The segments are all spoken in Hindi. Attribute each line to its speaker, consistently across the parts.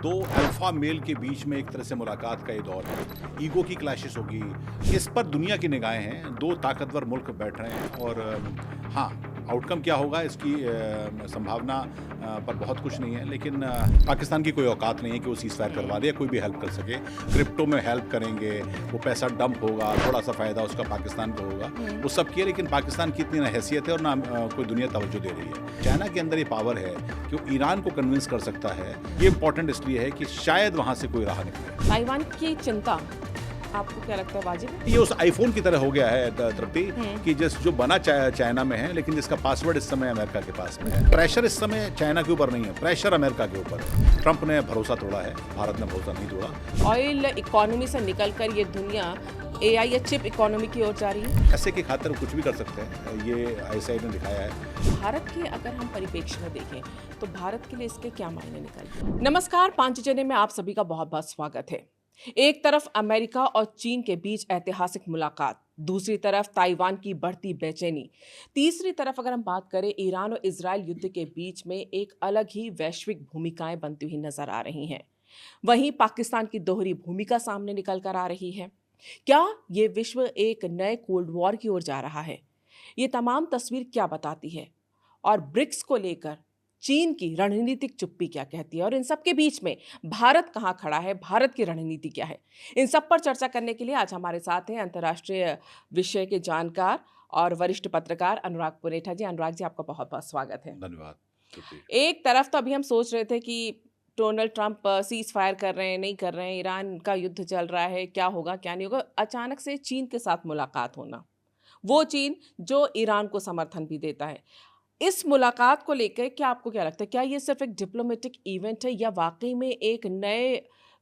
Speaker 1: दो अल्फा मेल के बीच में एक तरह से मुलाकात का ये दौर है। ईगो की क्लैशेस होगी, इस पर दुनिया की निगाहें हैं। दो ताकतवर मुल्क बैठ रहे हैं और हाँ, आउटकम क्या होगा इसकी संभावना पर बहुत कुछ नहीं है, लेकिन पाकिस्तान की कोई औकात नहीं है कि वो सीज़फायर करवा दे या कोई भी हेल्प कर सके। क्रिप्टो में हेल्प करेंगे, वो पैसा डंप होगा, थोड़ा सा फ़ायदा उसका पाकिस्तान को होगा, वो सब किया, लेकिन पाकिस्तान की इतनी ना हैसियत है और ना कोई दुनिया तवज्जो दे रही है। चाइना के अंदर ये पावर है कि वो ईरान को कन्विंस कर सकता है। ये इंपॉर्टेंट इसलिए है कि शायद वहाँ से कोई राह निकले।
Speaker 2: ताइवान की चिंता आपको क्या लगता है वाजिब है?
Speaker 1: ये उस आईफोन की तरह हो गया है तृप्ति कि जो बना चाइना में है, लेकिन जिसका पासवर्ड इस समय अमेरिका के पास में है। प्रेशर इस समय चाइना के ऊपर नहीं है, प्रेशर अमेरिका के ऊपर है। ट्रंप ने भरोसा तोड़ा है, भारत ने भरोसा नहीं तोड़ा।
Speaker 2: ऑयल इकोनॉमी से निकलकर ये दुनिया एआई या चिप इकोनॉमी की ओर जा रही है।
Speaker 1: पैसे की खातिर कुछ भी कर सकते हैं, ये आईएसआई ने दिखाया है।
Speaker 2: भारत के अगर हम परिप्रेक्ष्य में देखें तो भारत के लिए इसके क्या मायने निकलते? नमस्कार, पांचजन्य में आप सभी का बहुत बहुत स्वागत है। एक तरफ अमेरिका और चीन के बीच ऐतिहासिक मुलाकात, दूसरी तरफ ताइवान की बढ़ती बेचैनी, तीसरी तरफ अगर हम बात करें ईरान और इजराइल युद्ध के बीच में एक अलग ही वैश्विक भूमिकाएं बनती हुई नजर आ रही हैं। वहीं पाकिस्तान की दोहरी भूमिका सामने निकल कर आ रही है। क्या ये विश्व एक नए कोल्ड वॉर की ओर जा रहा है? ये तमाम तस्वीर क्या बताती है? और ब्रिक्स को लेकर चीन की रणनीतिक चुप्पी क्या कहती है? और इन सब के बीच में भारत कहाँ खड़ा है? भारत की रणनीति क्या है? इन सब पर चर्चा करने के लिए आज हमारे साथ हैं अंतर्राष्ट्रीय विषय के जानकार और वरिष्ठ पत्रकार अनुराग पुनेठा जी। अनुराग जी, आपका बहुत बहुत स्वागत है।
Speaker 1: धन्यवाद।
Speaker 2: एक तरफ तो अभी हम सोच रहे थे कि डोनाल्ड ट्रंप सीज फायर कर रहे हैं, नहीं कर रहे हैं, ईरान का युद्ध चल रहा है, क्या होगा क्या नहीं होगा। अचानक से चीन के साथ मुलाकात होना, वो चीन जो ईरान को समर्थन भी देता है। इस मुलाकात को लेकर क्या आपको क्या लगता है? क्या ये सिर्फ एक डिप्लोमेटिक इवेंट है या वाकई में एक नए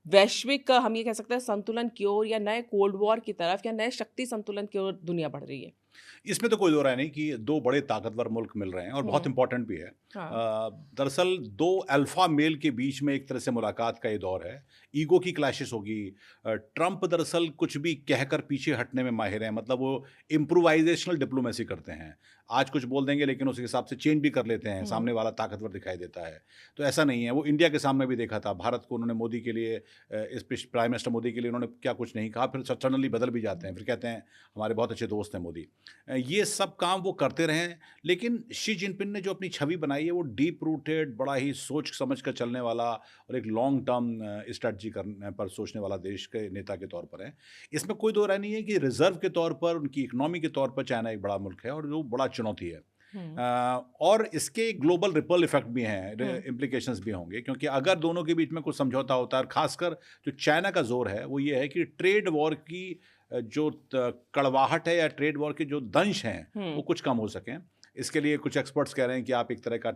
Speaker 2: वैश्विक, हम ये कह सकते हैं, संतुलन की ओर या नए कोल्ड वॉर की तरफ या नए शक्ति संतुलन की ओर दुनिया बढ़ रही है?
Speaker 1: इसमें तो कोई दो राय नहीं कि दो बड़े ताकतवर मुल्क मिल रहे हैं और बहुत इंपॉर्टेंट भी है।
Speaker 2: हाँ।
Speaker 1: दरअसल दो अल्फा मेल के बीच में एक तरह से मुलाकात का ये दौर है। ईगो की क्लैशेस होगी। ट्रंप दरअसल कुछ भी कहकर पीछे हटने में माहिर हैं, मतलब वो इम्प्रोवाइजेशनल डिप्लोमेसी करते हैं। आज कुछ बोल देंगे लेकिन उस हिसाब से चेंज भी कर लेते हैं, सामने वाला ताकतवर दिखाई देता है। तो ऐसा नहीं है, वो इंडिया के सामने भी देखा था। भारत को उन्होंने मोदी के लिए, इस प्राइम मिनिस्टर मोदी के लिए उन्होंने क्या कुछ नहीं कहा, फिर सडनली बदल भी जाते हैं, फिर कहते हैं हमारे बहुत अच्छे दोस्त हैं मोदी। ये सब काम वो करते रहें, लेकिन शी जिनपिंग ने जो अपनी छवि बनाई है वो डीप रूटेड, बड़ा ही सोच समझ कर चलने वाला और एक लॉन्ग टर्म स्ट्रैटेजी करने पर सोचने वाला देश के नेता के तौर पर है। इसमें कोई दो राय नहीं है कि रिजर्व के तौर पर, उनकी इकोनॉमी के तौर पर चाइना एक बड़ा मुल्क है और जो बड़ा चुनौती है। और इसके ग्लोबल रिपल इफेक्ट भी हैं, इम्प्लीकेशंस भी होंगे, क्योंकि अगर दोनों के बीच में कुछ समझौता होता है, और खासकर जो चाइना का जोर है वो ये है कि ट्रेड वॉर की जो कड़वाहट है या ट्रेड वॉर के जो दंश हैं वो कुछ कम हो सकें। इसके लिए कुछ एक्सपर्ट्स कह रहे हैं कि आप एक तरह का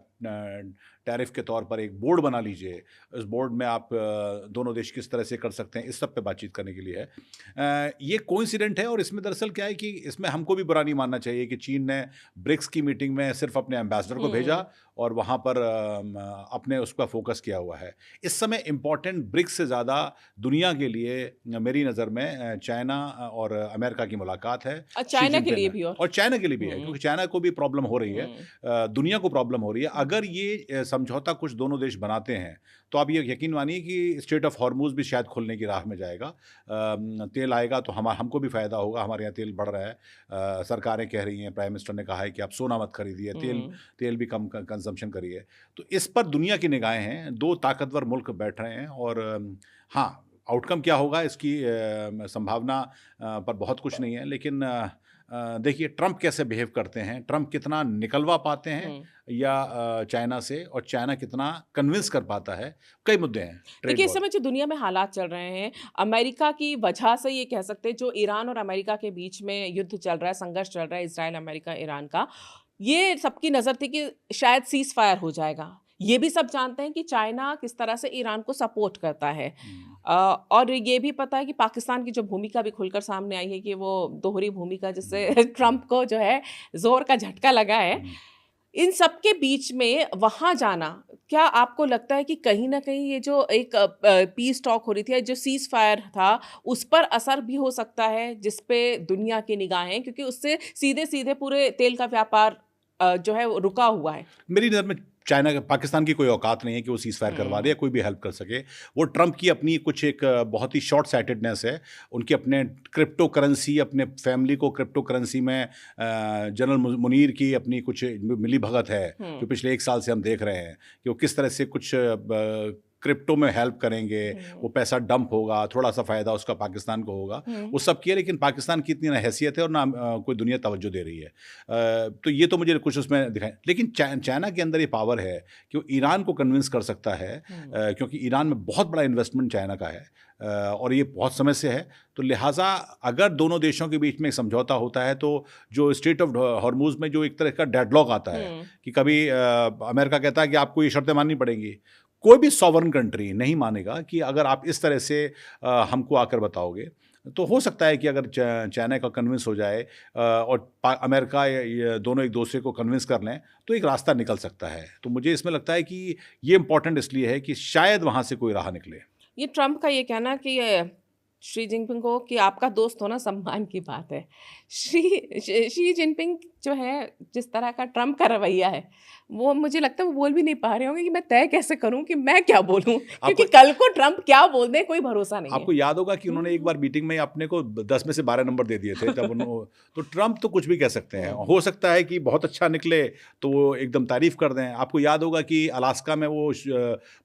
Speaker 1: टैरिफ के तौर पर एक बोर्ड बना लीजिए। इस बोर्ड में आप दोनों देश किस तरह से कर सकते हैं, इस सब पे बातचीत करने के लिए है। ये कोइंसिडेंट है और इसमें दरअसल क्या है कि इसमें हमको भी बुरा नहीं मानना चाहिए कि चीन ने ब्रिक्स की मीटिंग में सिर्फ अपने एम्बेसडर को भेजा और वहाँ पर अपने उसका फोकस किया हुआ है। इस समय इम्पॉर्टेंट ब्रिक्स से ज़्यादा दुनिया के लिए मेरी नज़र में चाइना और अमेरिका की मुलाकात है।
Speaker 2: और चाइना के लिए भी,
Speaker 1: और चाइना के लिए भी है, क्योंकि चाइना को भी प्रॉब्लम हो रही है, दुनिया को प्रॉब्लम हो रही है। अगर ये समझौता कुछ दोनों देश बनाते हैं तो आप ये यकीन मानिए कि स्ट्रेट ऑफ हॉर्मुज भी शायद खुलने की राह में जाएगा। तेल आएगा तो हमको भी फ़ायदा होगा। हमारे यहाँ तेल बढ़ रहा है, सरकारें कह रही हैं, प्राइम मिनिस्टर ने कहा है कि आप सोना मत खरीदिए, तेल भी कम कंजम्पशन करिए। तो इस पर दुनिया की निगाहें हैं। दो ताकतवर मुल्क बैठ रहे हैं और हाँ, आउटकम क्या होगा इसकी संभावना पर बहुत कुछ नहीं है, लेकिन देखिए ट्रंप कैसे बिहेव करते हैं, ट्रंप कितना निकलवा पाते हैं या चाइना से, और चाइना कितना कन्विंस कर पाता है। कई मुद्दे हैं।
Speaker 2: देखिए, इस समय जो दुनिया में हालात चल रहे हैं, अमेरिका की वजह से ये कह सकते हैं, जो ईरान और अमेरिका के बीच में युद्ध चल रहा है, संघर्ष चल रहा है, इजराइल, अमेरिका, ईरान का, ये सबकी नज़र थी कि शायद सीज फायर हो जाएगा। ये भी सब जानते हैं कि चाइना किस तरह से ईरान को सपोर्ट करता है। और ये भी पता है कि पाकिस्तान की जो भूमिका भी खुलकर सामने आई है कि वो दोहरी भूमिका, जिससे ट्रंप को जो है जोर का झटका लगा है। इन सब के बीच में वहाँ जाना, क्या आपको लगता है कि कहीं ना कहीं ये जो एक पीस टॉक हो रही थी, जो सीज फायर था, उस पर असर भी हो सकता है, जिस पे दुनिया की निगाहें, क्योंकि उससे सीधे सीधे पूरे तेल का व्यापार जो है वो रुका हुआ है?
Speaker 1: मेरी नज़र में चाइना पाकिस्तान की कोई औकात नहीं है कि वो सीज़ फायर करवा दे या कोई भी हेल्प कर सके। वो ट्रंप की अपनी कुछ एक बहुत ही शॉर्ट साइटेडनेस है। उनके अपने क्रिप्टो करेंसी, अपने फैमिली को क्रिप्टो करेंसी में जनरल मुनीर की अपनी कुछ मिली भगत है, जो पिछले 1 साल से हम देख रहे हैं कि वो किस तरह से कुछ क्रिप्टो में हेल्प करेंगे, वो पैसा डंप होगा, थोड़ा सा फ़ायदा उसका पाकिस्तान को होगा, वो सब किया। लेकिन पाकिस्तान की इतनी ना हैसियत है और ना कोई दुनिया तवज्जो दे रही है। तो ये तो मुझे कुछ उसमें दिखाएं। लेकिन चाइना के अंदर ये पावर है कि वो ईरान को कन्विंस कर सकता है, क्योंकि ईरान में बहुत बड़ा इन्वेस्टमेंट चाइना का है, और ये बहुत समय से है। तो लिहाजा अगर दोनों देशों के बीच में समझौता होता है तो जो स्ट्रेट ऑफ हॉर्मुज़ में जो एक तरह का डेडलॉक आता है कि कभी अमेरिका कहता है कि आपको ये शर्तें माननी पड़ेंगी, कोई भी सॉवरन कंट्री नहीं मानेगा कि अगर आप इस तरह से हमको आकर बताओगे। तो हो सकता है कि अगर चाइना का कन्विंस हो जाए और अमेरिका ये दोनों एक दूसरे को कन्विंस कर लें तो एक रास्ता निकल सकता है। तो मुझे इसमें लगता है कि ये इम्पोर्टेंट इसलिए है कि शायद वहाँ से कोई राह निकले।
Speaker 2: ये ट्रंप का ये कहना कि शी जिनपिंग को कि आपका दोस्त होना सम्मान की बात है। शी जिनपिंग जो है, जिस तरह का ट्रंप का रवैया है, वो मुझे लगता है वो बोल भी नहीं पा रहे होंगे कि मैं तय कैसे करूं कि मैं क्या बोलूं, क्योंकि कल को ट्रंप क्या बोल दे कोई भरोसा नहीं है।
Speaker 1: आपको याद होगा कि उन्होंने एक बार मीटिंग में अपने को 10 में से 12 नंबर दे दिए थे जब तो ट्रंप तो कुछ भी कह सकते हैं। हो सकता है कि बहुत अच्छा निकले तो वो एकदम तारीफ कर दें। आपको याद होगा कि अलास्का में वो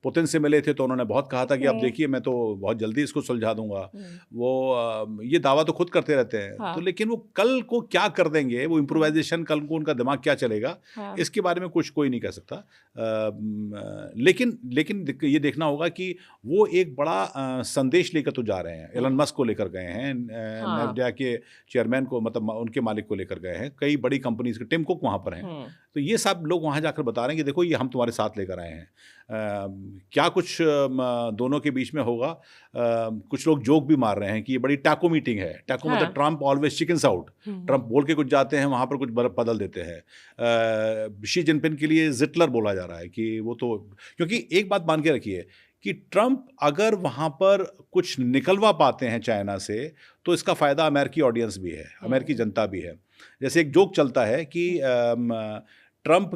Speaker 1: पुतिन से मिले थे तो उन्होंने बहुत कहा था कि अब देखिए मैं तो बहुत जल्दी इसको सुलझा दूंगा। वो ये दावा तो खुद करते रहते हैं।
Speaker 2: हाँ।
Speaker 1: तो लेकिन वो कल को क्या कर देंगे, वो इम्प्रोवाइजेशन, कल को उनका दिमाग क्या चलेगा,
Speaker 2: हाँ।
Speaker 1: इसके बारे में कुछ कोई नहीं कह सकता। लेकिन ये देखना होगा कि वो एक बड़ा संदेश लेकर तो जा रहे हैं। एलन मस्क को लेकर गए हैं, नेविया के चेयरमैन को, मतलब उनके मालिक को लेकर गए हैं, कई बड़ी कंपनीज के टिम कुक वहाँ पर हैं। तो ये सब लोग वहाँ जाकर बता रहे हैं कि देखो ये हम तुम्हारे साथ लेकर आए हैं। क्या कुछ दोनों के बीच में होगा। कुछ लोग जोक भी मार रहे हैं कि ये बड़ी टैको मीटिंग है। टैको मतलब Trump always chickens out. Trump बोल के कुछ जाते हैं, वहाँ पर कुछ बदल देते हैं। शी जिनपिंग के लिए जिटलर बोला जा रहा है कि वो तो, क्योंकि एक बात मान के रखिए कि ट्रंप अगर वहाँ पर कुछ निकलवा पाते हैं चाइना से तो इसका फ़ायदा अमेरिकी ऑडियंस भी है, अमेरिकी जनता भी है। जैसे एक जोक चलता है कि ट्रंप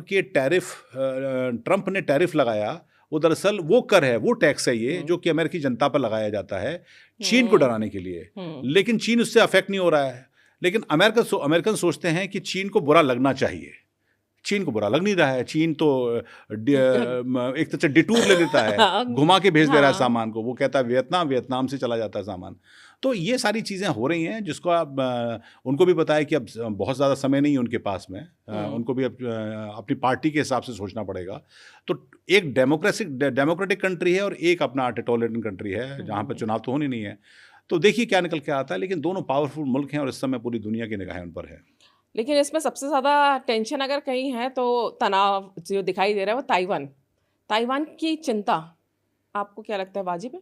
Speaker 1: ने टैरिफ लगाया, वो दरअसल वो कर है, वो टैक्स है ये जो कि अमेरिकी जनता पर लगाया जाता है चीन को डराने के लिए। लेकिन चीन उससे अफेक्ट नहीं हो रहा है। लेकिन अमेरिकन सोचते हैं कि चीन को बुरा लगना चाहिए। चीन को बुरा लग नहीं रहा है। चीन तो एक तरह से डिटूर ले लेता है, घुमा के भेज दे रहा है सामान को। वो कहता है वियतनाम से चला जाता है सामान। तो ये सारी चीज़ें हो रही हैं जिसको आप उनको भी पता है कि अब बहुत ज़्यादा समय नहीं है उनके पास में। उनको भी अपनी पार्टी के हिसाब से सोचना पड़ेगा। तो एक डेमोक्रेटिक कंट्री है और एक अपना टोटलिटरियन कंट्री है जहाँ पर चुनाव तो होनी नहीं है। तो देखिए क्या निकल के आता है। लेकिन दोनों पावरफुल मुल्क हैं और इस समय पूरी दुनिया की निगाहें उन पर है।
Speaker 2: लेकिन इसमें सबसे ज़्यादा टेंशन अगर कहीं है तो तनाव जो दिखाई दे रहा है वो ताइवान की चिंता, आपको क्या लगता है वाजिब है?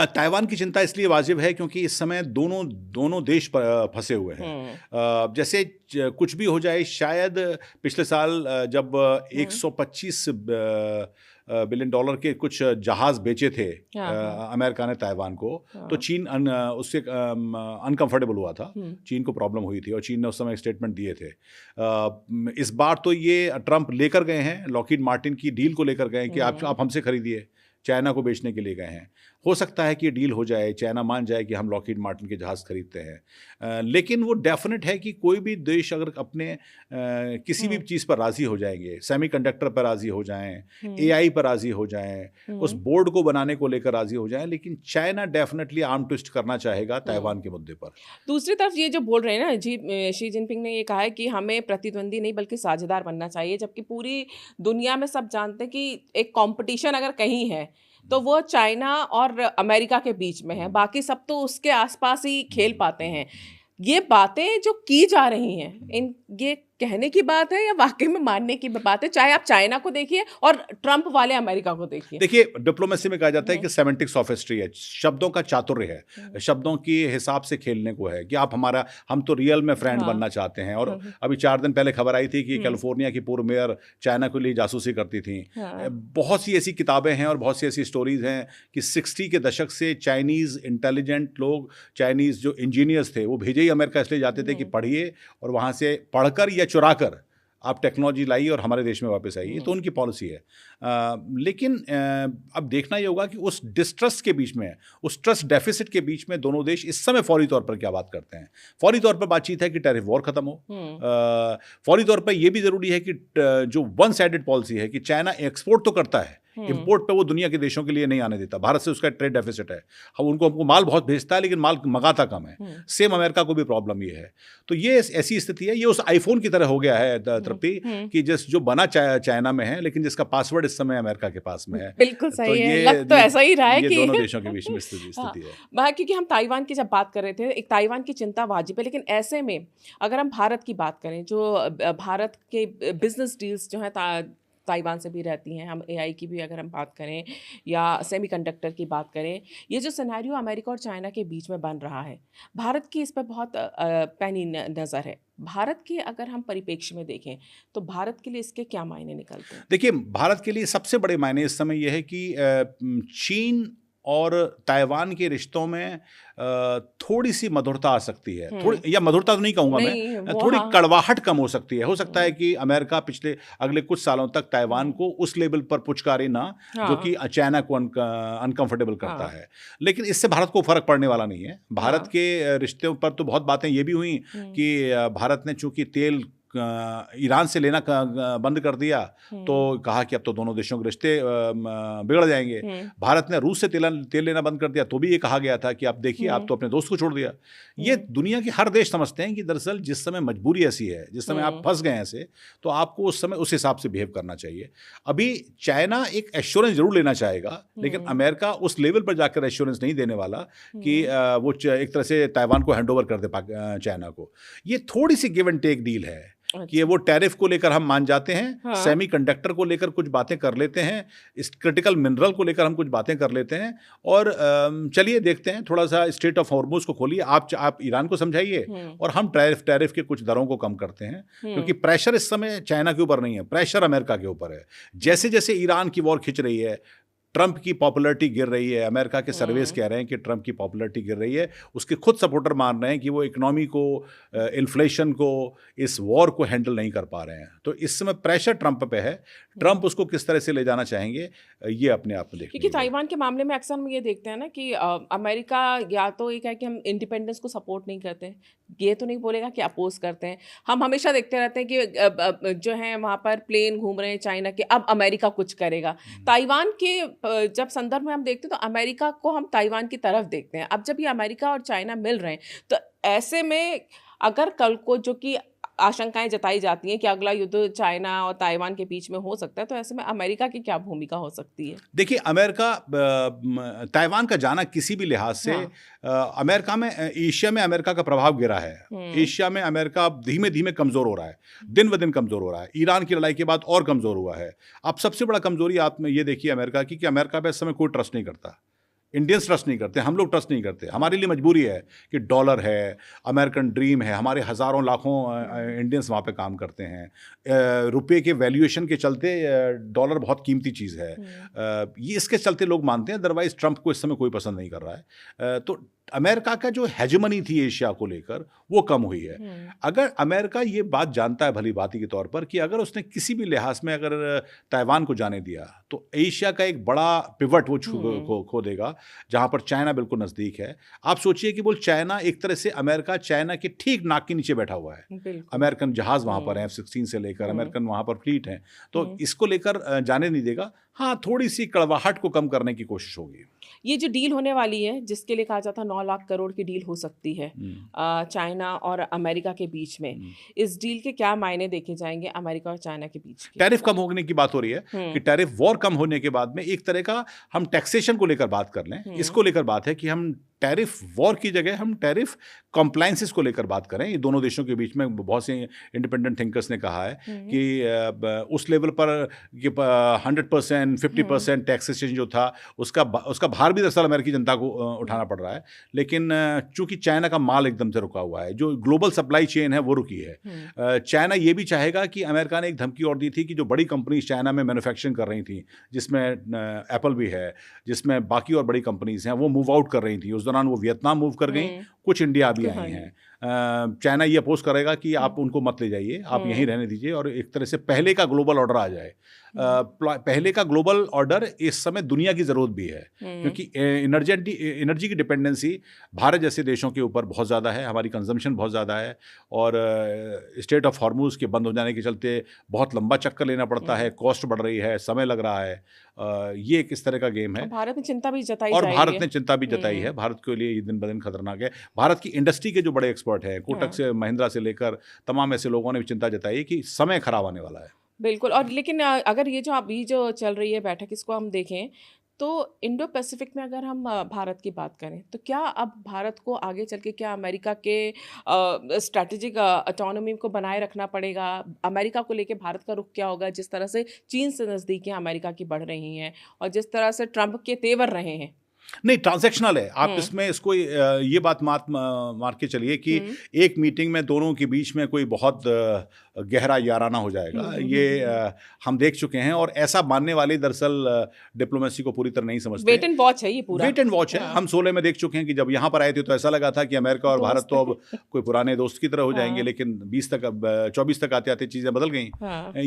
Speaker 1: ताइवान की चिंता इसलिए वाजिब है क्योंकि इस समय दोनों देश फंसे हुए हैं। जैसे कुछ भी हो जाए, शायद पिछले साल जब 125 बिलियन डॉलर के कुछ जहाज बेचे थे अमेरिका ने ताइवान को, तो चीन उससे अनकंफर्टेबल हुआ था। चीन को प्रॉब्लम हुई थी और चीन ने उस समय स्टेटमेंट दिए थे। इस बार तो ये ट्रंप लेकर गए हैं, लॉकहीड मार्टिन की डील को लेकर गए हैं कि आप हमसे खरीदिए, चाइना को बेचने के लिए गए हैं। हो सकता है कि ये डील हो जाए, चाइना मान जाए कि हम लॉकहीड मार्टिन के जहाज़ खरीदते हैं। लेकिन वो डेफिनेट है कि कोई भी देश अगर अपने किसी भी चीज़ पर राज़ी हो जाएंगे, सेमीकंडक्टर पर राज़ी हो जाएं, एआई पर राज़ी हो जाएं, उस बोर्ड को बनाने को लेकर राज़ी हो जाएं, लेकिन चाइना डेफिनेटली आर्म ट्विस्ट करना चाहेगा ताइवान के मुद्दे पर।
Speaker 2: दूसरी तरफ ये जो बोल रहे हैं ना शी जिनपिंग ने ये कहा है कि हमें प्रतिद्वंदी नहीं बल्कि साझेदार बनना चाहिए, जबकि पूरी दुनिया में सब जानते हैं कि एक कंपटीशन अगर कहीं है तो वो चाइना और अमेरिका के बीच में है, बाकी सब तो उसके आसपास ही खेल पाते हैं। ये बातें जो की जा रही हैं, ये कहने की बात है या वाकई में मानने की बात है? चाहे आप चाइना को देखिए और ट्रंप वाले अमेरिका को देखिए।
Speaker 1: देखिए, डिप्लोमेसी में कहा जाता है कि सेमेंटिक सॉफिस्ट्री है, शब्दों का चातुर्य है, शब्दों के हिसाब से खेलने को है कि हम तो रियल में फ्रेंड बनना चाहते हैं। और अभी 4 दिन पहले खबर आई थी कि कैलिफोर्निया की पूर्व मेयर चाइना के लिए जासूसी करती थी। बहुत सी ऐसी किताबें हैं और बहुत सी ऐसी स्टोरीज हैं कि 60 के दशक से चाइनीज़ इंटेलिजेंट लोग, चाइनीज़ जो इंजीनियर्स थे, वो भेजे ही अमेरिका इसलिए जाते थे कि पढ़िए और वहाँ से पढ़कर या चुराकर आप टेक्नोलॉजी लाइए और हमारे देश में वापस आइए, तो उनकी पॉलिसी है। लेकिन अब देखना ये होगा कि उस डिस्ट्रस्ट के बीच में, उस ट्रस्ट डेफिसिट के बीच में दोनों देश इस समय फौरी तौर पर क्या बात करते हैं। फौरी तौर पर बातचीत है कि टैरिफ वॉर खत्म हो। फौरी तौर पर यह भी ज़रूरी है कि जो वन साइडेड पॉलिसी है कि चाइना एक्सपोर्ट तो करता है, इंपोर्ट पे वो दुनिया के देशों के लिए नहीं आने देता। भारत से उसका ट्रेड डेफिसिट है, हम हमको माल बहुत भेजता है लेकिन माल मंगाता कम है। सेम अमेरिका को भी प्रॉब्लम ये है। तो ये ऐसी स्थिति है, ये उस आईफोन की तरह हो गया है तृप्ति, कि जो बना चाइना में है लेकिन जिसका पासवर्ड इस समय अमेरिका के पास में है।
Speaker 2: बिल्कुल सही
Speaker 1: तो
Speaker 2: है, लग तो ऐसा ही रहा है
Speaker 1: ये
Speaker 2: कि
Speaker 1: दोनों देशों के बीच में स्थिति
Speaker 2: हाँ,
Speaker 1: है।
Speaker 2: क्योंकि हम ताइवान की जब बात कर रहे थे, एक ताइवान की चिंता वाजिब है, लेकिन ऐसे में अगर हम भारत की बात करें, जो भारत के बिजनेस डील्स जो हैं ताइवान से भी रहती हैं, हम एआई की भी अगर हम बात करें या सेमीकंडक्टर की बात करें, ये जो सिनेरियो अमेरिका और चाइना के बीच में बन रहा है, भारत की इस पर बहुत पैनी नज़र है। भारत के अगर हम परिप्रेक्ष्य में देखें तो भारत के लिए इसके क्या मायने निकलते हैं?
Speaker 1: देखिए, भारत के लिए सबसे बड़े मायने इस समय यह है कि चीन और ताइवान के रिश्तों में थोड़ी सी मधुरता आ सकती है। थोड़ी, या मधुरता तो नहीं कहूँगा मैं, थोड़ी कड़वाहट कम हो सकती है। हो सकता है कि अमेरिका अगले कुछ सालों तक ताइवान को उस लेवल पर पुचकारे ना जो कि चाइना को अनकंफर्टेबल करता है। लेकिन इससे भारत को फर्क पड़ने वाला नहीं है। भारत के रिश्तों पर तो बहुत बातें ये भी हुई कि भारत ने चूंकि तेल ईरान से लेना बंद कर दिया तो कहा कि अब तो दोनों देशों के रिश्ते बिगड़ जाएंगे। भारत ने रूस से तेल लेना बंद कर दिया तो भी ये कहा गया था कि आप देखिए, आप तो अपने दोस्त को छोड़ दिया। ये दुनिया के हर देश समझते हैं कि दरअसल जिस समय मजबूरी ऐसी है, जिस समय आप फंस गए ऐसे, तो आपको उस समय उस हिसाब से बिहेव करना चाहिए। अभी चाइना एक एश्योरेंस जरूर लेना चाहेगा, लेकिन अमेरिका उस लेवल पर जाकर एश्योरेंस नहीं देने वाला कि वो एक तरह से ताइवान को हैंडओवर कर दे चाइना को। ये थोड़ी सी गिव एंड टेक डील है कि वो टैरिफ को लेकर हम मान जाते हैं, सेमीकंडक्टर को लेकर कुछ बातें कर लेते हैं, इस क्रिटिकल मिनरल को लेकर हम कुछ बातें कर लेते हैं, और चलिए देखते हैं, थोड़ा सा स्ट्रेट ऑफ हॉर्मुज को खोलिए, आप ईरान को समझाइए और हम टैरिफ के कुछ दरों को कम करते हैं। क्योंकि प्रेशर इस समय चाइना के ऊपर नहीं है, प्रेशर अमेरिका के ऊपर है। जैसे जैसे ईरान की वॉर खिंच रही है, ट्रंप की पॉपुलैरिटी गिर रही है, अमेरिका के सर्वेस कह रहे हैं कि ट्रंप की पॉपुलैरिटी गिर रही है, उसके खुद सपोर्टर मान रहे हैं कि वो इकोनॉमी को, इन्फ्लेशन को, इस वॉर को हैंडल नहीं कर पा रहे हैं। तो इस समय प्रेशर ट्रंप पे है। ट्रंप उसको किस तरह से ले जाना चाहेंगे ये अपने आप में देखिए।
Speaker 2: क्योंकि ताइवान के मामले में अक्सर हम ये देखते हैं ना कि अमेरिका या तो ये कहे कि हम इंडिपेंडेंस को सपोर्ट नहीं करते, ये तो नहीं बोलेगा कि अपोज करते हैं। हम हमेशा देखते रहते हैं कि जो है वहाँ पर प्लेन घूम रहे हैं चाइना के, अब अमेरिका कुछ करेगा। ताइवान के जब संदर्भ में हम देखते हैं तो अमेरिका को हम ताइवान की तरफ देखते हैं। अब जब ये अमेरिका और चाइना मिल रहे हैं तो ऐसे में अगर कल को जो कि आशंकाएं जताई जाती हैं कि अगला युद्ध चाइना और ताइवान के बीच में हो सकता है, तो ऐसे में अमेरिका की क्या भूमिका हो सकती है?
Speaker 1: देखिए, अमेरिका ताइवान का जाना किसी भी लिहाज से, अमेरिका में, एशिया में अमेरिका का प्रभाव गिरा है। एशिया में अमेरिका धीमे धीमे कमजोर हो रहा है, दिन ब दिन कमजोर हो रहा है। ईरान की लड़ाई के बाद और कमजोर हुआ है। अब सबसे बड़ा कमजोरी आप में ये देखिए अमेरिका की, कि अमेरिका पे इस समय कोई ट्रस्ट नहीं करता। इंडियंस ट्रस्ट नहीं करते, हम लोग ट्रस्ट नहीं करते। हमारे लिए मजबूरी है कि डॉलर है, अमेरिकन ड्रीम है, हमारे हज़ारों लाखों इंडियंस वहाँ पे काम करते हैं। रुपए के वैल्यूएशन के चलते डॉलर बहुत कीमती चीज़ है। ये इसके चलते लोग मानते हैं, अदरवाइज ट्रंप को इस समय कोई पसंद नहीं कर रहा है। तो अमेरिका का जो हेजमनी थी एशिया को लेकर वो कम हुई है। अगर अमेरिका ये बात जानता है भली बाती के तौर पर कि अगर उसने किसी भी लिहाज में अगर ताइवान को जाने दिया तो एशिया का एक बड़ा पिवट वो खो देगा, जहां पर चाइना बिल्कुल नज़दीक है। आप सोचिए कि बोल चाइना एक तरह से अमेरिका चाइना के ठीक नाक के नीचे बैठा हुआ है। अमेरिकन जहाज़ वहाँ पर हैं, F-16 से लेकर अमेरिकन वहाँ पर फ्लीट हैं, तो इसको लेकर जाने नहीं देगा। हाँ, थोड़ी सी कड़वाहट को कम करने की कोशिश होगी।
Speaker 2: ये जो डील होने वाली है, जिसके लिए कहा जाता है 9 लाख करोड़ की डील हो सकती है चाइना और अमेरिका के बीच में, इस डील के क्या मायने देखे जाएंगे अमेरिका और चाइना के बीच?
Speaker 1: टैरिफ कम होने की बात हो रही है कि टैरिफ वॉर कम होने के बाद में एक तरह का हम टैक्सेशन को लेकर बात कर लें। इसको लेकर बात है कि हम टैरिफ वॉर की जगह हम टैरिफ कॉम्प्लायंसेस को लेकर बात करें। ये दोनों देशों के बीच में बहुत से इंडिपेंडेंट थिंकर्स ने कहा है कि उस लेवल पर 100%, 50% टैक्सेशन जो था उसका भार भी दरअसल अमेरिकी जनता को उठाना पड़ रहा है। लेकिन चूंकि चाइना का माल एकदम से रुका हुआ है, जो ग्लोबल सप्लाई चेन है वो रुकी है। चाइना ये भी चाहेगा कि अमेरिका ने एक धमकी और दी थी कि जो बड़ी कंपनीज चाइना में मैन्युफैक्चरिंग कर रही थी, जिसमें एप्पल भी है, जिसमें बाकी और बड़ी कंपनीज हैं, वो मूव आउट कर रही थी। उस दौरान वो वियतनाम मूव कर गई, कुछ इंडिया भी आई हैं। चाइना ये अपोज करेगा कि आप उनको मत ले जाइए, आप यहीं रहने दीजिए और एक तरह से पहले का ग्लोबल ऑर्डर आ जाए। पहले का ग्लोबल ऑर्डर इस समय दुनिया की ज़रूरत भी है, क्योंकि एनर्जी की डिपेंडेंसी भारत जैसे देशों के ऊपर बहुत ज़्यादा है, हमारी कंजम्पशन बहुत ज़्यादा है और स्टेट ऑफ हॉर्मुज़ के बंद हो जाने के चलते बहुत लंबा चक्कर लेना पड़ता है, कॉस्ट बढ़ रही है, समय लग रहा है। ये एक इस तरह का गेम है।
Speaker 2: भारत ने चिंता भी जताई
Speaker 1: और
Speaker 2: जा
Speaker 1: भारत
Speaker 2: रही
Speaker 1: ने चिंता भी जताई है। भारत के लिए ये दिन ब दिन खतरनाक है। भारत की इंडस्ट्री के जो बड़े एक्सपर्ट हैं, कोटक से महिंद्रा से लेकर तमाम ऐसे लोगों ने भी चिंता जताई है कि समय खराब आने वाला है।
Speaker 2: बिल्कुल। और लेकिन अगर ये जो अभी जो चल रही है बैठक, इसको हम देखें तो इंडो पैसिफिक में अगर हम भारत की बात करें तो क्या अब भारत को आगे चल के क्या अमेरिका के स्ट्रैटेजिक ऑटोनॉमी को बनाए रखना पड़ेगा? अमेरिका को लेके भारत का रुख क्या होगा, जिस तरह से चीन से नज़दीकियां अमेरिका की बढ़ रही हैं और जिस तरह से ट्रंप के तेवर रहे हैं?
Speaker 1: नहीं, ट्रांजैक्शनल है। आप इसमें इसको ये बात मार के चलिए कि एक मीटिंग में दोनों के बीच में कोई बहुत गहरा याराना हो जाएगा, ये हम देख चुके हैं और ऐसा मानने वाले दरअसल डिप्लोमेसी को पूरी तरह नहीं समझते।
Speaker 2: वेट एंड वॉच है ये पूरा।
Speaker 1: वेट एंड वॉच है। हम 16 में देख चुके हैं कि जब यहाँ पर आए थे तो ऐसा लगा था कि अमेरिका और भारत तो अब कोई पुराने दोस्त की तरह हो जाएंगे, लेकिन 24 तक आते आते चीज़ें बदल गई।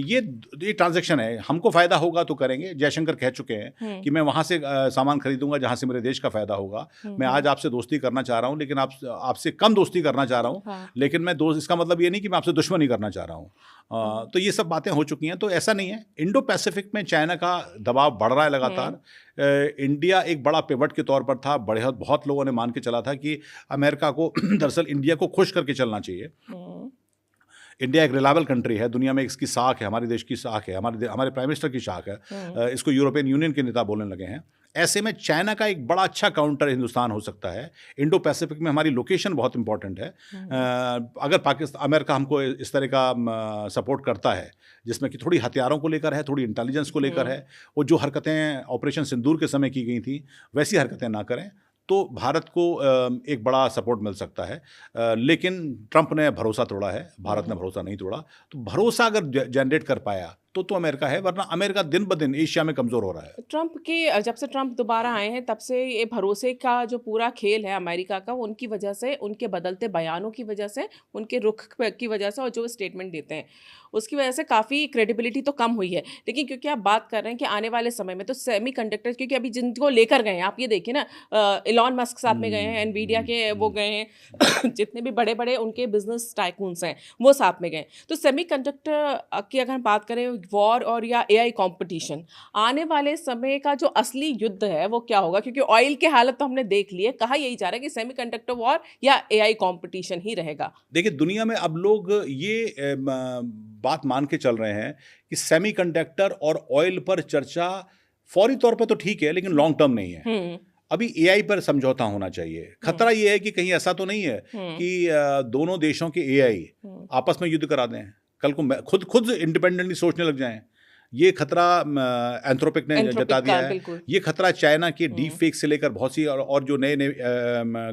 Speaker 1: ये ट्रांजैक्शन है, हमको फ़ायदा होगा तो करेंगे। जयशंकर कह चुके हैं कि मैं वहाँ से सामान खरीदूंगा जहाँ से मेरे देश का फ़ायदा होगा। मैं आज आपसे दोस्ती करना चाह रहा हूँ, लेकिन आपसे कम दोस्ती करना चाह रहा हूँ, लेकिन मैं दोस्त, इसका मतलब ये नहीं कि मैं आपसे दुश्मनी करना चाह रहा हूँ। तो ये सब बातें हो चुकी हैं। तो ऐसा नहीं है। इंडो पैसिफिक में चाइना का दबाव बढ़ रहा है लगातार। इंडिया एक बड़ा पिवट के तौर पर था। बहुत लोगों ने मान के चला था कि अमेरिका को दरअसल इंडिया को खुश करके चलना चाहिए। इंडिया एक रिलायबल कंट्री है, दुनिया में इसकी साख है, हमारे देश की साख है, हमारे प्राइम मिनिस्टर की साख है। इसको यूरोपियन यूनियन के नेता बोलने लगे हैं। ऐसे में चाइना का एक बड़ा अच्छा काउंटर हिंदुस्तान हो सकता है। इंडो पैसिफिक में हमारी लोकेशन बहुत इंपॉर्टेंट है। अगर अमेरिका हमको इस तरह का सपोर्ट करता है, जिसमें कि थोड़ी हथियारों को लेकर है, थोड़ी इंटेलिजेंस को लेकर है, वो जो हरकतें ऑपरेशन सिंदूर के समय की गई थी वैसी हरकतें ना करें, तो भारत को एक बड़ा सपोर्ट मिल सकता है। लेकिन ट्रंप ने भरोसा तोड़ा है, भारत ने भरोसा नहीं तोड़ा। तो भरोसा अगर जनरेट कर पाया तो अमेरिका है, वरना अमेरिका दिन ब दिन एशिया में कमज़ोर हो रहा है।
Speaker 2: जब से ट्रंप दोबारा आए हैं तब से ये भरोसे का जो पूरा खेल है अमेरिका का, उनकी वजह से, उनके बदलते बयानों की वजह से, उनके रुख की वजह से और जो स्टेटमेंट देते हैं उसकी वजह से काफ़ी क्रेडिबिलिटी तो कम हुई है। लेकिन क्योंकि आप बात कर रहे हैं कि आने वाले समय में तो सेमीकंडक्टर, क्योंकि अभी जिनको लेकर गए हैं, आप ये देखिए ना, इलॉन मस्क साथ में गए हैं, एनवीडिया के वो गए हैं जितने भी बड़े बड़े उनके बिजनेस टाइकून्स हैं वो साथ में गए। तो सेमीकंडक्टर की अगर हम बात करें, वॉर और या एआई कंपटीशन, आने वाले समय का जो असली युद्ध है वो क्या होगा? क्योंकि ऑयल की हालत तो हमने देख ली है, कहा यही जा रहा है कि सेमीकंडक्टर वॉर या एआई कंपटीशन ही रहेगा।
Speaker 1: देखिए, दुनिया में अब लोग ये बात मान के चल रहे हैं कि सेमीकंडक्टर और ऑयल पर चर्चा फौरी तौर पर तो ठीक है, लेकिन लॉन्ग टर्म नहीं है। अभी एआई पर समझौता होना चाहिए। खतरा ये है कि कहीं ऐसा तो नहीं है कि दोनों देशों के एआई आपस में युद्ध करा दें, कल को खुद इंडिपेंडेंटली सोचने लग जाएं। ये खतरा एंथ्रोपिक ने जता दिया है। ये खतरा चाइना के डीप फेक से लेकर बहुत सी और जो नए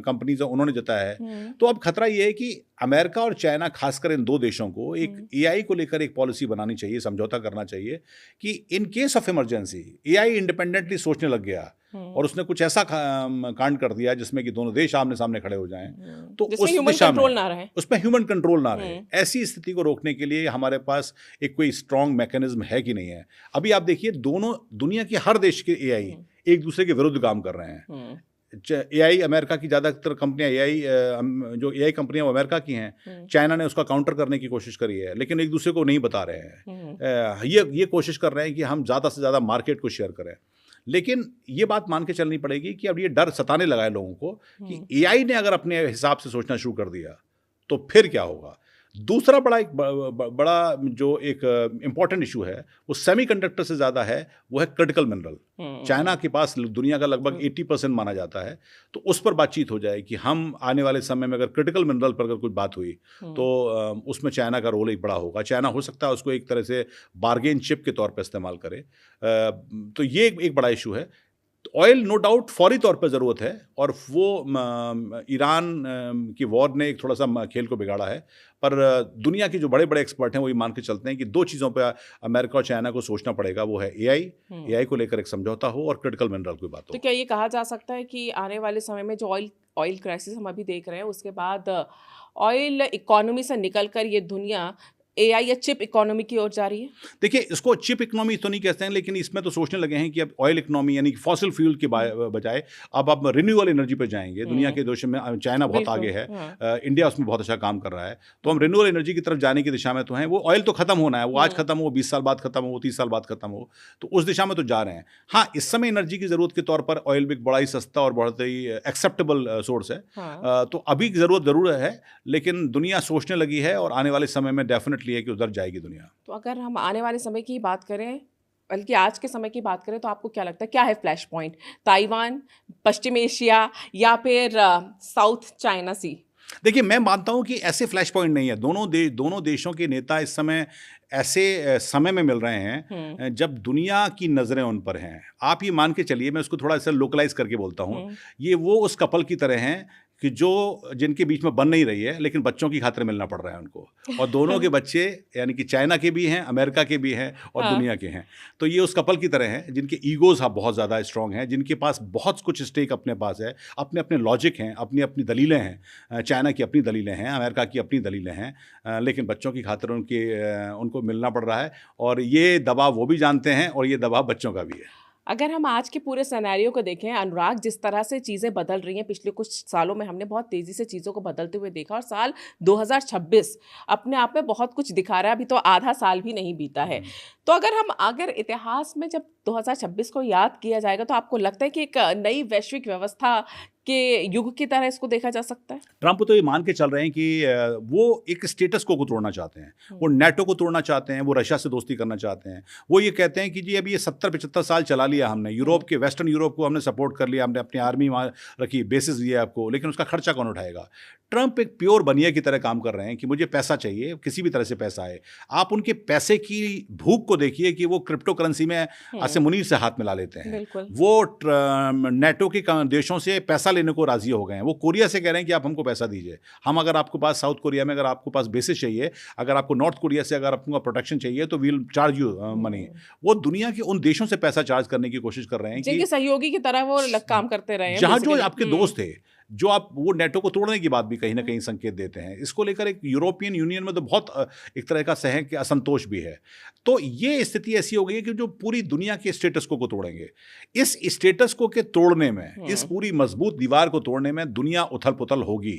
Speaker 1: कंपनीज हैं उन्होंने जताया है। तो अब खतरा ये है कि अमेरिका और चाइना, खासकर इन दो देशों को एक एआई को लेकर एक पॉलिसी बनानी चाहिए, समझौता करना चाहिए कि in case of emergency AI independently सोचने लग गया और उसने कुछ ऐसा कांड कर दिया जिसमें कि दोनों देश आमने सामने खड़े हो जाएं, तो उस दिशा में उसमें ह्यूमन कंट्रोल ना रहे। ऐसी स्थिति को रोकने के लिए हमारे पास एक कोई स्ट्रॉन्ग मैकेनिज्म है कि नहीं है? अभी आप देखिए, दोनों दुनिया के हर देश के एआई एक दूसरे के विरुद्ध काम कर रहे हैं। एआई, अमेरिका की ज़्यादातर कंपनियां जो एआई कंपनियां वो अमेरिका की हैं। चाइना ने उसका काउंटर करने की कोशिश करी है, लेकिन एक दूसरे को नहीं बता रहे हैं। ये कोशिश कर रहे हैं कि हम ज़्यादा से ज़्यादा मार्केट को शेयर करें। लेकिन ये बात मान के चलनी पड़ेगी कि अब ये डर सताने लगा है लोगों को कि एआई ने अगर अपने हिसाब से सोचना शुरू कर दिया तो फिर क्या होगा। दूसरा बड़ा जो एक इम्पॉर्टेंट इशू है वो सेमीकंडक्टर से ज़्यादा है, वो है क्रिटिकल मिनरल। चाइना के पास दुनिया का लगभग 80% माना जाता है। तो उस पर बातचीत हो जाए कि हम आने वाले समय में अगर क्रिटिकल मिनरल पर अगर कुछ बात हुई तो उसमें चाइना का रोल एक बड़ा होगा। चाइना हो सकता है उसको एक तरह से बार्गेन चिप के तौर पर इस्तेमाल करे। तो ये एक बड़ा इशू है। ऑयल नो डाउट फौरी तौर पे ज़रूरत है, और वो ईरान की वॉर ने एक थोड़ा-सा खेल को बिगाड़ा है। पर दुनिया के जो बड़े-बड़े एक्सपर्ट हैं वो ये मान के चलते हैं कि 2 चीज़ों पे अमेरिका और चाइना को सोचना पड़ेगा, वो है एआई को लेकर एक समझौता हो और क्रिटिकल मिनरल की बात
Speaker 2: तो
Speaker 1: हो।
Speaker 2: क्या ये कहा जा सकता है कि आने वाले समय में जो ऑयल क्राइसिस हम अभी देख रहे हैं, उसके बाद ऑयल इकोनॉमी से निकलकर ये दुनिया एआई या चिप इकोनॉमी की ओर जा रही है?
Speaker 1: देखिए, इसको चिप इकोनॉमी तो नहीं कहते हैं, लेकिन इसमें तो सोचने लगे हैं कि अब ऑयल इकोनॉमी यानी कि फॉसिल फ्यूल के बजाय अब आप रिन्यूएबल एनर्जी पे जाएंगे। दुनिया के देशों में चाइना बहुत
Speaker 2: बिल्कुल,
Speaker 1: आगे है,
Speaker 2: हाँ।
Speaker 1: इंडिया उसमें बहुत अच्छा काम कर रहा है, तो हम रिन्यूएबल एनर्जी की तरफ जाने की दिशा में तो हैं। वो ऑयल तो खत्म होना है, वो आज खत्म हो, 20 साल बाद खत्म हो, 30 साल बाद खत्म हो, तो उस दिशा में तो जा रहे हैं। हाँ, इस समय एनर्जी की ज़रूरत के तौर पर ऑयल भी एक बड़ा ही सस्ता और बहुत ही एक्सेप्टेबल सोर्स है।
Speaker 2: हाँ।
Speaker 1: तो अभी ज़रूरत ज़रूर है, लेकिन दुनिया सोचने लगी है और आने वाले समय में डेफिनेटली है कि उधर जाएगी दुनिया।
Speaker 2: तो अगर हम आने वाले समय की बात करें, बल्कि आज के समय की बात करें, तो आपको क्या लगता है क्या है फ्लैश पॉइंट? ताइवान, पश्चिम एशिया या फिर साउथ चाइना सी?
Speaker 1: देखिए, मैं मानता हूँ कि ऐसे फ्लैश पॉइंट नहीं है। दोनों देशों के नेता इस समय ऐसे समय में मिल रहे हैं जब दुनिया की नज़रें उन पर हैं। आप ये मान के चलिए, मैं उसको थोड़ा सा लोकलाइज़ करके बोलता हूँ। ये वो उस कपल की तरह हैं कि जिनके बीच में बन नहीं रही है, लेकिन बच्चों की खातिर मिलना पड़ रहा है उनको। और दोनों के बच्चे यानी कि चाइना के भी हैं, अमेरिका के भी हैं और
Speaker 2: हाँ।
Speaker 1: दुनिया के हैं। तो ये उस कपल की तरह हैं जिनके ईगोज़ बहुत ज़्यादा स्ट्रॉन्ग हैं, जिनके पास बहुत कुछ स्टेक अपने पास है, अपने-अपने लॉजिक हैं, अपनी-अपनी दलीलें हैं। चाइना की अपनी दलीलें हैं, अमेरिका की अपनी दलीलें हैं, लेकिन बच्चों की खातिर उनको मिलना पड़ रहा है, और ये दबाव वो भी जानते हैं और ये दबाव बच्चों का भी है।
Speaker 2: अगर हम आज के पूरे सिनेरियो को देखें, अनुराग, जिस तरह से चीज़ें बदल रही हैं, पिछले कुछ सालों में हमने बहुत तेज़ी से चीज़ों को बदलते हुए देखा, और साल 2026 अपने आप में बहुत कुछ दिखा रहा है। अभी तो आधा साल भी नहीं बीता है। तो अगर इतिहास में जब 2026 को याद किया जाएगा, तो आपको लगता है कि एक नई वैश्विक व्यवस्था के युग की तरह इसको देखा जा सकता है?
Speaker 1: ट्रंप तो ये मान के चल रहे हैं कि वो एक स्टेटस को तोड़ना चाहते हैं, वो नेटो को तोड़ना चाहते हैं, वो रशिया से दोस्ती करना चाहते हैं। वो ये कहते हैं कि जी अभी ये 70-75 साल चला लिया हमने, यूरोप के वेस्टर्न यूरोप को हमने सपोर्ट कर लिया, हमने अपनी आर्मी वहाँ रखी, बेसिस दिए आपको, लेकिन उसका खर्चा कौन उठाएगा? ट्रंप एक प्योर बनिया की तरह काम कर रहे हैं कि मुझे पैसा चाहिए, किसी भी तरह से पैसा आए। आप उनके पैसे की भूख को देखिए कि वो क्रिप्टो करेंसी में ऐसे मुनीर से हाथ मिला लेते हैं।
Speaker 2: बिल्कुल।
Speaker 1: वो नेटो के देशों से पैसा लेने को राजी हो गए हैं। वो कोरिया से कह रहे हैं कि आप हमको पैसा दीजिए, हम अगर आपके पास साउथ कोरिया में अगर आपको पास बेसिस चाहिए, अगर आपको नॉर्थ कोरिया से अगर आपको प्रोटेक्शन चाहिए, तो वील चार्ज यू मनी। वो दुनिया के उन देशों से पैसा चार्ज करने की कोशिश कर रहे हैं
Speaker 2: जिनके
Speaker 1: कि
Speaker 2: सहयोगी की तरह वो काम करते रहे हैं
Speaker 1: जहाँ जो
Speaker 2: basically।
Speaker 1: आपके दोस्त थे, जो आप वो नेटो को तोड़ने की बात भी कहीं ना कहीं संकेत देते हैं। इसको लेकर एक यूरोपियन यूनियन में तो बहुत एक तरह का सहन के असंतोष भी है। तो ये स्थिति ऐसी हो गई है कि जो पूरी दुनिया के स्टेटस को तोड़ेंगे। इस स्टेटस को के तोड़ने में, इस पूरी मजबूत दीवार को तोड़ने में दुनिया उथल पुथल होगी।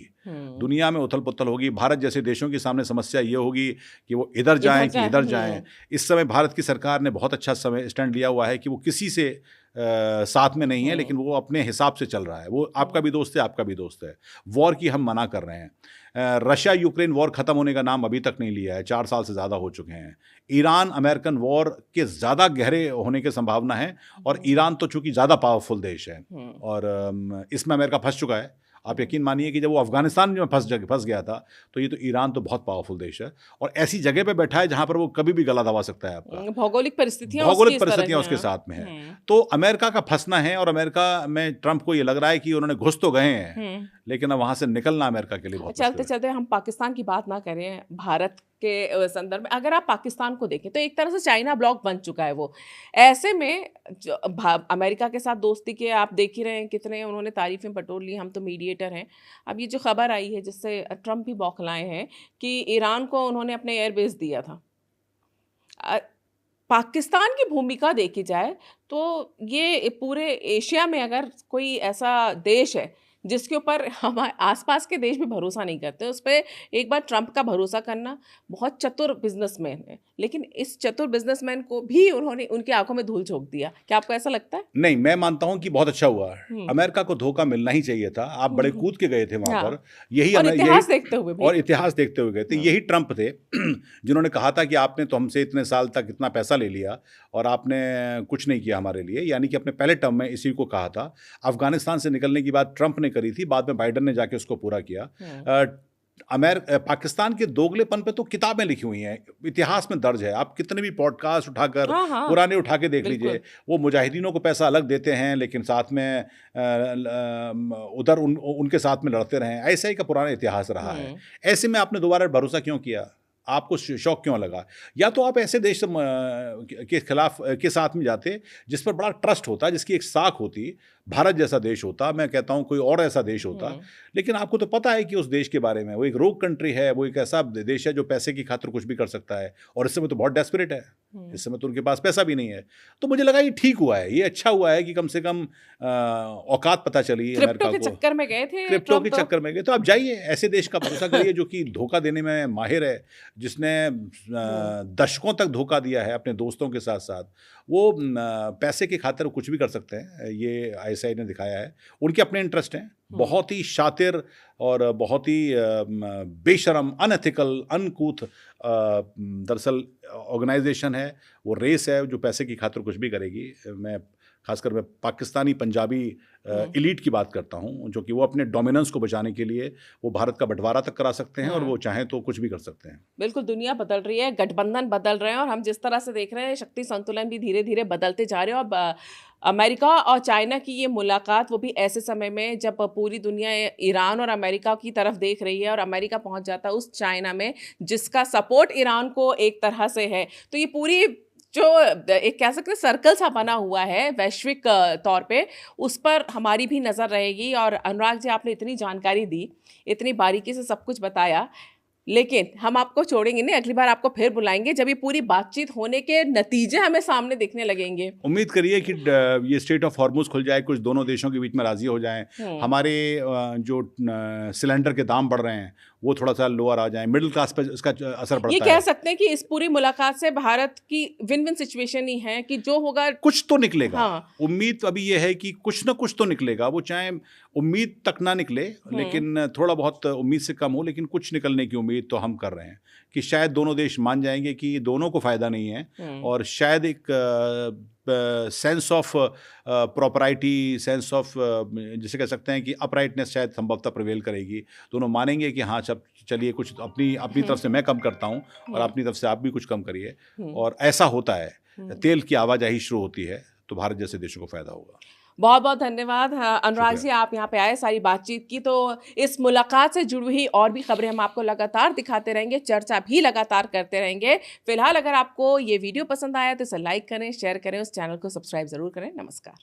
Speaker 1: दुनिया में उथल पुथल होगी। भारत जैसे देशों के सामने समस्या ये होगी कि वो इधर जाएं कि इधर जाएं। इस समय भारत की सरकार ने बहुत अच्छा समय स्टैंड लिया हुआ है कि वो किसी से साथ में नहीं है, लेकिन वो अपने हिसाब से चल रहा है। वो आपका भी दोस्त है, आपका भी दोस्त है। वॉर की हम मना कर रहे हैं। रशिया यूक्रेन वॉर ख़त्म होने का नाम अभी तक नहीं लिया है, 4 साल से ज़्यादा हो चुके हैं। ईरान अमेरिकन वॉर के ज़्यादा गहरे होने की संभावना है, और ईरान तो चूंकि ज़्यादा पावरफुल देश है, और इसमें अमेरिका फंस चुका है। आप यकीन मानिए कि जब वो अफगानिस्तान में फंस गया था, तो ये तो ईरान तो बहुत पावरफुल देश है, और ऐसी जगह पे बैठा है जहां पर वो कभी भी गला दबा सकता है आपका।
Speaker 2: भौगोलिक परिस्थितियां
Speaker 1: उसके साथ में है। तो अमेरिका का फंसना है, और अमेरिका में ट्रंप को ये लग रहा है कि उन्होंने घुस तो गए हैं, लेकिन अब वहां से निकलना अमेरिका के लिए बहुत मुश्किल है।
Speaker 2: चलते चलते हम पाकिस्तान की बात ना करें, भारत के संदर्भ में अगर आप पाकिस्तान को देखें, तो एक तरह से चाइना ब्लॉक बन चुका है वो। ऐसे में जो अमेरिका के साथ दोस्ती के आप देख ही रहे हैं कितने उन्होंने तारीफें बटोर ली, हम तो मीडिएटर हैं। अब ये जो खबर आई है जिससे ट्रंप भी बौखलाए हैं कि ईरान को उन्होंने अपने एयरबेस दिया था। पाकिस्तान की भूमिका देखी जाए तो ये पूरे एशिया में अगर कोई ऐसा देश है जिसके ऊपर हमारे आसपास के देश भी भरोसा नहीं करते, उस पर एक बार ट्रंप का भरोसा करना। बहुत चतुर बिजनेसमैन है, लेकिन इस चतुर बिजनेसमैन को भी उन्होंने उनकी आंखों में धूल झोंक दिया। क्या आपको ऐसा लगता है?
Speaker 1: नहीं, मैं मानता हूं कि बहुत अच्छा हुआ। अमेरिका को धोखा मिलना ही चाहिए था। आप बड़े कूद के गए थे वहां पर,
Speaker 2: इतिहास देखते हुए भी।
Speaker 1: और इतिहास देखते हुए गए थे। यही ट्रंप थे जिन्होंने कहा था कि आपने तो हमसे इतने साल तक इतना पैसा ले लिया और आपने कुछ नहीं किया हमारे लिए, यानी कि अपने पहले टर्म में इसी को कहा था। अफगानिस्तान से निकलने की बात ट्रंप ने करी थी, बाद में बाइडेन ने जाके उसको पूरा किया। पाकिस्तान के दोगलेपन पे तो किताबें लिखी हुई हैं, इतिहास में दर्ज है। आप कितने भी पॉडकास्ट उठाकर
Speaker 2: हाँ, हाँ,
Speaker 1: पुराने उठा के देख
Speaker 2: बिल्कुल।
Speaker 1: लीजिए, वो मुजाहिदीनों को पैसा अलग देते हैं, लेकिन साथ में उधर उनके साथ में लड़ते रहे हैं। ऐसा ही का पुराना इतिहास रहा है। ऐसे में आपने दोबारा भरोसा क्यों किया? आपको शौक क्यों लगा? या तो आप ऐसे देश के खिलाफ के साथ में जाते जिस पर बड़ा ट्रस्ट होता, जिसकी एक साख होती, भारत जैसा देश होता, मैं कहता हूँ कोई और ऐसा देश होता। लेकिन आपको तो पता है कि उस देश के बारे में, वो एक रोग कंट्री है, वो एक ऐसा देश है जो पैसे की खातिर कुछ भी कर सकता है, और इस समय तो बहुत डेस्परेट है, इस समय तो उनके पास पैसा भी नहीं है। तो मुझे लगा ये ठीक हुआ है, ये अच्छा हुआ है कि कम से कम औकात पता चली
Speaker 2: क्रिप्टो
Speaker 1: अमेरिका
Speaker 2: के
Speaker 1: को।
Speaker 2: चक्कर में गए थे
Speaker 1: क्रिप्टो के
Speaker 2: ट्रम्प तो।
Speaker 1: चक्कर में गए, तो आप जाइए ऐसे देश का भरोसा करिए जो कि धोखा देने में माहिर है, जिसने दशकों तक धोखा दिया है अपने दोस्तों के साथ साथ। वो पैसे की खातिर कुछ भी कर सकते हैं, ये आईएसआई ने दिखाया है। उनके अपने इंटरेस्ट हैं, बहुत ही शातिर और बहुत ही बेशरम, अनएथिकल, अनकूथ दरअसल ऑर्गेनाइजेशन है। वो रेस है जो पैसे की खातिर कुछ भी करेगी। खासकर मैं पाकिस्तानी पंजाबी एलीट की बात करता हूँ, जो कि वो अपने डोमिनेंस को बचाने के लिए वो भारत का बंटवारा तक करा सकते हैं, और वो चाहें तो कुछ भी कर सकते हैं।
Speaker 2: बिल्कुल, दुनिया बदल रही है, गठबंधन बदल रहे हैं, और हम जिस तरह से देख रहे हैं शक्ति संतुलन भी धीरे धीरे बदलते जा रहे हैं। और अमेरिका और चाइना की ये मुलाकात, वो भी ऐसे समय में जब पूरी दुनिया ईरान और अमेरिका की तरफ देख रही है, और अमेरिका पहुंच जाता है उस चाइना में जिसका सपोर्ट ईरान को एक तरह से है। तो ये पूरी जो एक कह सकते हैं सर्कल सा बना हुआ है वैश्विक तौर पे, उस पर हमारी भी नज़र रहेगी। और अनुराग जी, आपने इतनी जानकारी दी, इतनी बारीकी से सब कुछ बताया, लेकिन हम आपको छोड़ेंगे नहीं, अगली बार आपको फिर बुलाएंगे जब ये पूरी बातचीत होने के नतीजे हमें सामने दिखने लगेंगे।
Speaker 1: उम्मीद करिए कि ये स्ट्रेट ऑफ हॉर्मुज खुल जाए, कुछ दोनों देशों के बीच में राजी हो जाएं, हमारे जो सिलेंडर के दाम बढ़ रहे हैं वो थोड़ा सा लोअर आ जाए, मिडिल क्लास पर इसका असर पड़ता है।
Speaker 2: ये कह सकते हैं कि इस पूरी मुलाकात से भारत की विन विन सिचुएशन ही है कि जो होगा
Speaker 1: कुछ तो निकलेगा।
Speaker 2: हाँ।
Speaker 1: उम्मीद अभी ये है कि कुछ ना कुछ तो निकलेगा, वो चाहे उम्मीद तक ना निकले, लेकिन थोड़ा बहुत उम्मीद से कम हो, लेकिन कुछ निकलने की उम्मीद तो हम कर रहे हैं कि शायद दोनों देश मान जाएंगे कि दोनों को फायदा नहीं है, और शायद एक सेंस ऑफ प्रॉपराइटी, सेंस ऑफ जिसे कह सकते हैं कि अपराइटनेस शायद संभवतः प्रिवेल करेगी। दोनों मानेंगे कि हाँ चलिए कुछ अपनी तरफ से मैं कम करता हूँ, और अपनी तरफ से आप भी कुछ कम करिए, और ऐसा होता है, तेल की आवाजाही शुरू होती है, तो भारत जैसे देशों को फायदा होगा।
Speaker 2: बहुत बहुत धन्यवाद अनुराग जी, आप यहाँ पे आए, सारी बातचीत की। तो इस मुलाकात से जुड़ी हुई और भी खबरें हम आपको लगातार दिखाते रहेंगे, चर्चा भी लगातार करते रहेंगे। फिलहाल अगर आपको ये वीडियो पसंद आया तो इसे लाइक करें, शेयर करें, उस चैनल को सब्सक्राइब जरूर करें। नमस्कार।